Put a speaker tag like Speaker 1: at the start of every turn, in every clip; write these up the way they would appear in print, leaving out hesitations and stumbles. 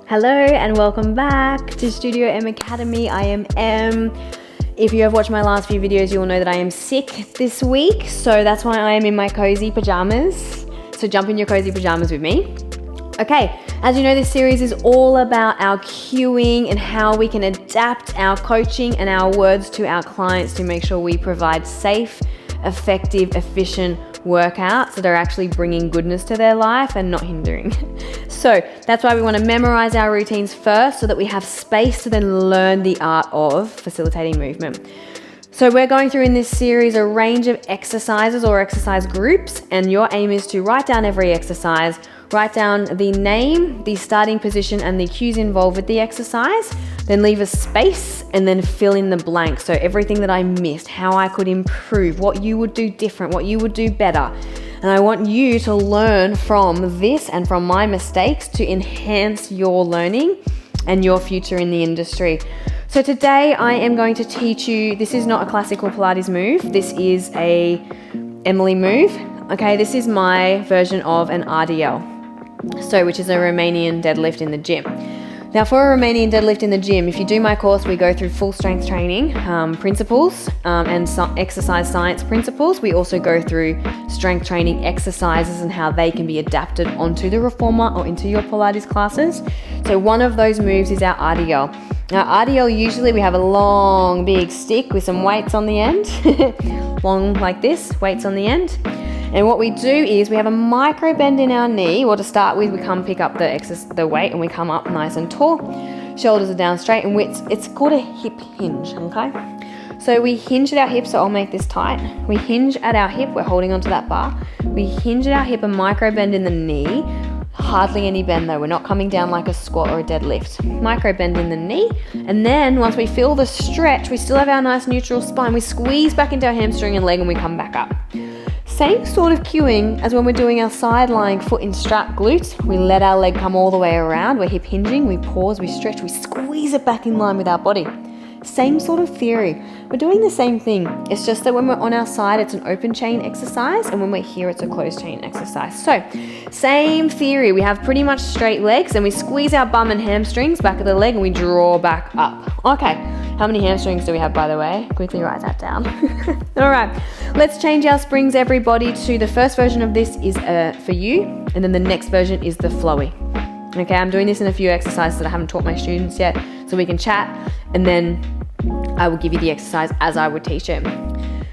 Speaker 1: Hello and welcome back to Studio M Academy. I am Em. If you have watched my last few videos, you will know that I am sick this week, so that's why I am in my cozy pajamas. So jump in your cozy pajamas with me. Okay, as you know, this series is all about our cueing and how we can adapt our coaching and our words to our clients to make sure we provide safe, effective, efficient workouts that are actually bringing goodness to their life and not hindering. So that's why we want to memorize our routines first so that we have space to then learn the art of facilitating movement. So we're going through in this series a range of exercises or exercise groups, and your aim is to write down every exercise, write down the name, the starting position, and the cues involved with the exercise, then leave a space and then fill in the blank. So everything that I missed, how I could improve, what you would do different, what you would do better. And I want you to learn from this and from my mistakes to enhance your learning and your future in the industry. So today I am going to teach you, this is not a classical Pilates move, this is a Emily move. Okay, this is my version of an RDL, so which is a Romanian deadlift in the gym. Now for a Romanian deadlift in the gym, if you do my course, we go through full strength training principles and exercise science principles. We also go through strength training exercises and how they can be adapted onto the reformer or into your Pilates classes. So one of those moves is our RDL. Now RDL, usually we have a long big stick with some weights on the end, long like this, weights on the end. And what we do is we have a micro bend in our knee. Well, to start with, we come pick up the weight and we come up nice and tall. Shoulders are down straight, and it's called a hip hinge, okay? So we hinge at our hip, so I'll make this tight. We hinge at our hip, we're holding onto that bar. We hinge at our hip, a micro bend in the knee. Hardly any bend though, we're not coming down like a squat or a deadlift. Micro bend in the knee, and then once we feel the stretch, we still have our nice neutral spine. We squeeze back into our hamstring and leg and we come back up. Same sort of cueing as when we're doing our side lying foot in strap glutes. We let our leg come all the way around, we're hip hinging, we pause, we stretch, we squeeze it back in line with our body. Same sort of theory. We're doing the same thing. It's just that when we're on our side, it's an open chain exercise, and when we're here, it's a closed chain exercise. So, same theory. We have pretty much straight legs, and we squeeze our bum and hamstrings back of the leg, and we draw back up. Okay, how many hamstrings do we have, by the way? Quickly write that down. All right, let's change our springs, everybody, to the first version of this is for you, and then the next version is the flowy. Okay, I'm doing this in a few exercises that I haven't taught my students yet, so we can chat, and then I will give you the exercise as I would teach it.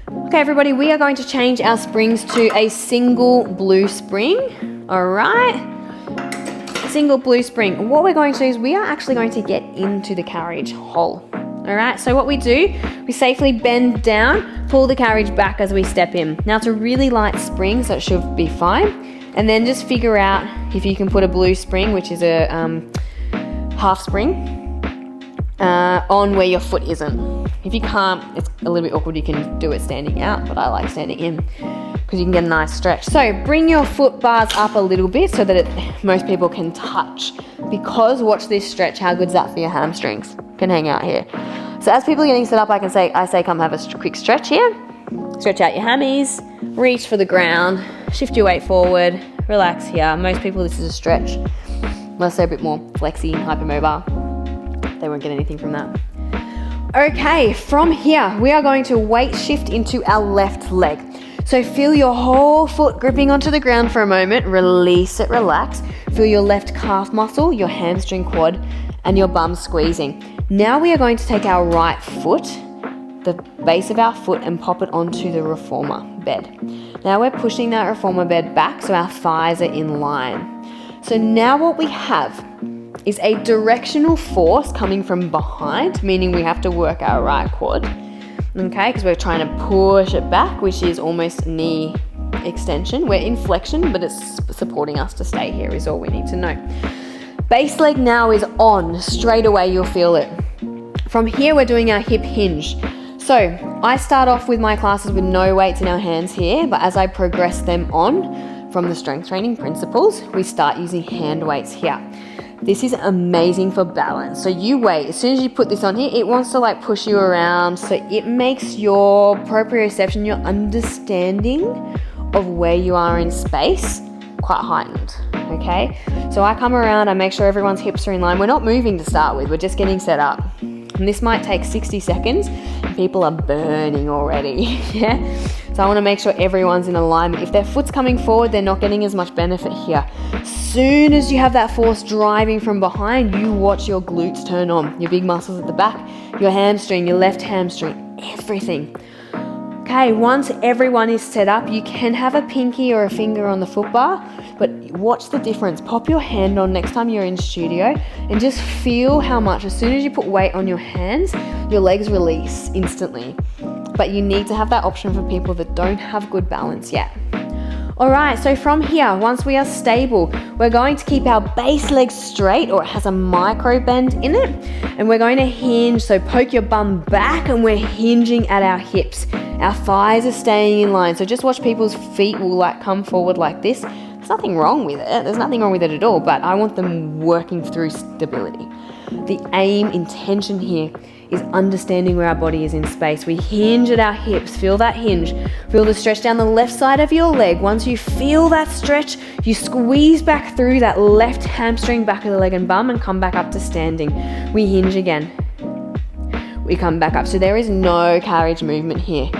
Speaker 1: Okay, everybody, we are going to change our springs to a single blue spring. All right, single blue spring. What we're going to do is we are actually going to get into the carriage hole. All right, so what we do, we safely bend down, pull the carriage back as we step in. Now it's a really light spring, so it should be fine. And then just figure out if you can put a blue spring, which is a half spring, on where your foot isn't. If you can't, it's a little bit awkward, you can do it standing out, but I like standing in because you can get a nice stretch. So bring your foot bars up a little bit so that most people can touch, because watch this stretch, how good's that for your hamstrings? Can hang out here. So as people are getting set up, I say come have a quick stretch here. Stretch out your hammies, reach for the ground, shift your weight forward, relax here. Most people, this is a stretch. Unless they're a bit more flexy, hypermobile, they won't get anything from that. Okay, from here, we are going to weight shift into our left leg. So feel your whole foot gripping onto the ground for a moment, release it, relax. Feel your left calf muscle, your hamstring quad, and your bum squeezing. Now we are going to take our right foot, the base of our foot, and pop it onto the reformer bed. Now we're pushing that reformer bed back so our thighs are in line. So now what we have is a directional force coming from behind, meaning we have to work our right quad, okay, because we're trying to push it back, which is almost knee extension. We're in flexion, but it's supporting us to stay here is all we need to know. Base leg now is on, straight away you'll feel it. From here, we're doing our hip hinge. So I start off with my classes with no weights in our hands here, but as I progress them on from the strength training principles, we start using hand weights here. This is amazing for balance. So you wait, as soon as you put this on here, it wants to like push you around. So it makes your proprioception, your understanding of where you are in space quite heightened. okay? So I come around, I make sure everyone's hips are in line. We're not moving to start with, we're just getting set up. And this might take 60 seconds, and people are burning already, yeah? So I wanna make sure everyone's in alignment. If their foot's coming forward, they're not getting as much benefit here. Soon as you have that force driving from behind, you watch your glutes turn on, your big muscles at the back, your hamstring, your left hamstring, everything. Okay, once everyone is set up, you can have a pinky or a finger on the foot bar, but watch the difference. Pop your hand on next time you're in studio and just feel how much, as soon as you put weight on your hands, your legs release instantly. But you need to have that option for people that don't have good balance yet. All right, so from here, once we are stable, we're going to keep our base leg straight, or it has a micro bend in it, and we're going to hinge, so poke your bum back and we're hinging at our hips. Our thighs are staying in line, so just watch people's feet will like come forward like this. There's nothing wrong with it, there's nothing wrong with it at all, but I want them working through stability. The aim, intention here is understanding where our body is in space. We hinge at our hips, feel that hinge. Feel the stretch down the left side of your leg. Once you feel that stretch, you squeeze back through that left hamstring, back of the leg and bum, and come back up to standing. We hinge again. We come back up. So there is no carriage movement here.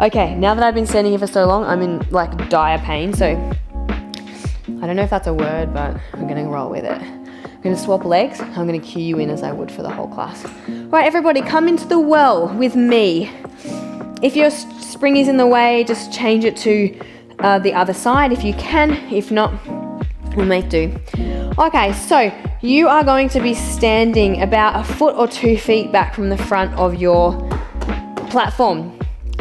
Speaker 1: Okay, now that I've been standing here for so long, I'm in like dire pain. So I don't know if that's a word, but I'm gonna roll with it. I'm gonna swap legs. I'm gonna cue you in as I would for the whole class. Right, everybody, come into the well with me. If your spring is in the way, just change it to the other side if you can. If not, we'll make do. Okay, so you are going to be standing about 1 foot or 2 feet back from the front of your platform.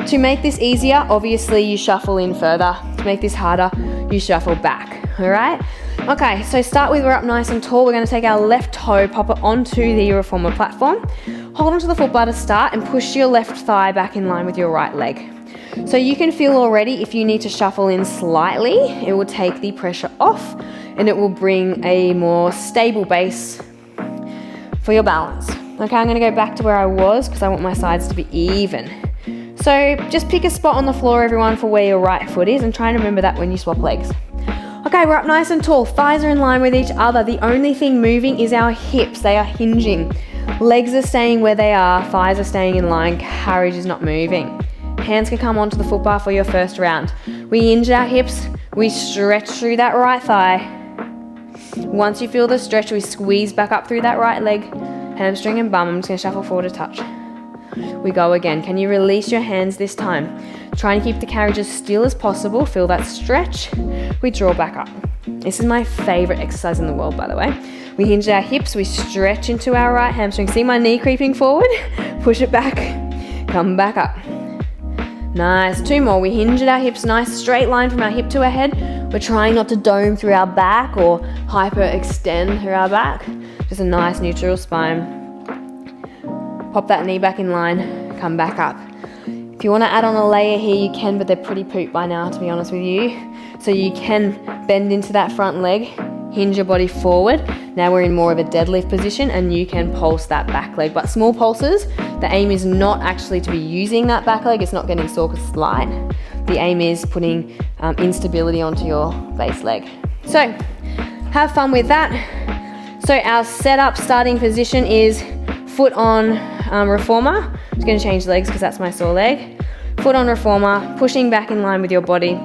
Speaker 1: To make this easier, obviously you shuffle in further. To make this harder, you shuffle back, all right? Okay, so start with, we're up nice and tall. We're gonna take our left toe, pop it onto the reformer platform. Hold onto the foot bar to start and push your left thigh back in line with your right leg. So you can feel already if you need to shuffle in slightly, it will take the pressure off and it will bring a more stable base for your balance. Okay, I'm gonna go back to where I was because I want my sides to be even. So just pick a spot on the floor, everyone, for where your right foot is, and try and remember that when you swap legs. Okay, we're up nice and tall. Thighs are in line with each other. The only thing moving is our hips. They are hinging. Legs are staying where they are. Thighs are staying in line. Carriage is not moving. Hands can come onto the foot bar for your first round. We hinge our hips. We stretch through that right thigh. Once you feel the stretch, we squeeze back up through that right leg. Hamstring and bum. I'm just going to shuffle forward a touch. We go again. Can you release your hands this time? Try and keep the carriage as still as possible. Feel that stretch. We draw back up. This is my favorite exercise in the world, by the way. We hinge our hips. We stretch into our right hamstring. See my knee creeping forward? Push it back. Come back up. Nice. 2 more. We hinge at our hips. Nice straight line from our hip to our head. We're trying not to dome through our back or hyperextend through our back. Just a nice neutral spine. Pop that knee back in line. Come back up. If you want to add on a layer here, you can, but they're pretty poop by now, to be honest with you. So you can bend into that front leg, hinge your body forward. Now we're in more of a deadlift position and you can pulse that back leg, but small pulses. The aim is not actually to be using that back leg. It's not getting sore because it's light. The aim is putting instability onto your base leg. So have fun with that. So our setup starting position is foot on reformer. I'm just going to change legs because that's my sore leg. Foot on reformer, pushing back in line with your body.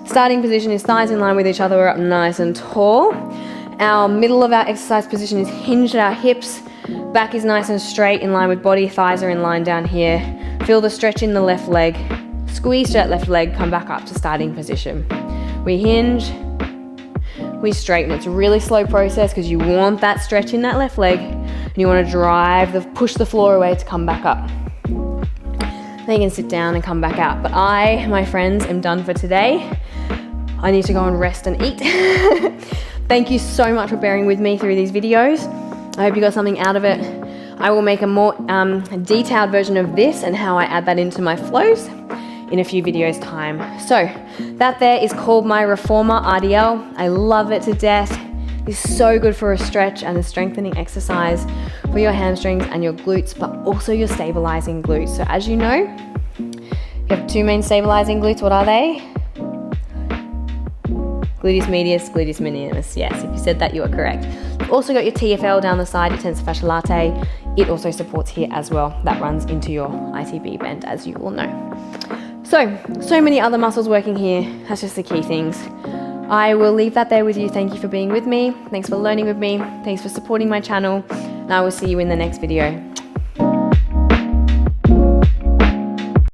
Speaker 1: Starting position is thighs in line with each other. We're up nice and tall. Our middle of our exercise position is hinged at our hips. Back is nice and straight in line with body. Thighs are in line down here. Feel the stretch in the left leg. Squeeze to that left leg. Come back up to starting position. We hinge. We straighten. It's a really slow process because you want that stretch in that left leg. And you want to push the floor away to come back up. Then you can sit down and come back out. But I, my friends, am done for today. I need to go and rest and eat. Thank you so much for bearing with me through these videos. I hope you got something out of it. I will make a more detailed version of this and how I add that into my flows in a few videos time. So that there is called my Reformer RDL. I love it to death. It's so good for a stretch and a strengthening exercise for your hamstrings and your glutes, but also your stabilizing glutes. So as you know, you have 2 main stabilizing glutes. What are they? Gluteus medius, gluteus minimus. Yes, if you said that, you are correct. You've also got your TFL down the side, your tensor fascia latae. It also supports here as well. That runs into your ITB bend, as you all know. So many other muscles working here. That's just the key things. I will leave that there with you. Thank you for being with me. Thanks for learning with me. Thanks for supporting my channel. And I will see you in the next video.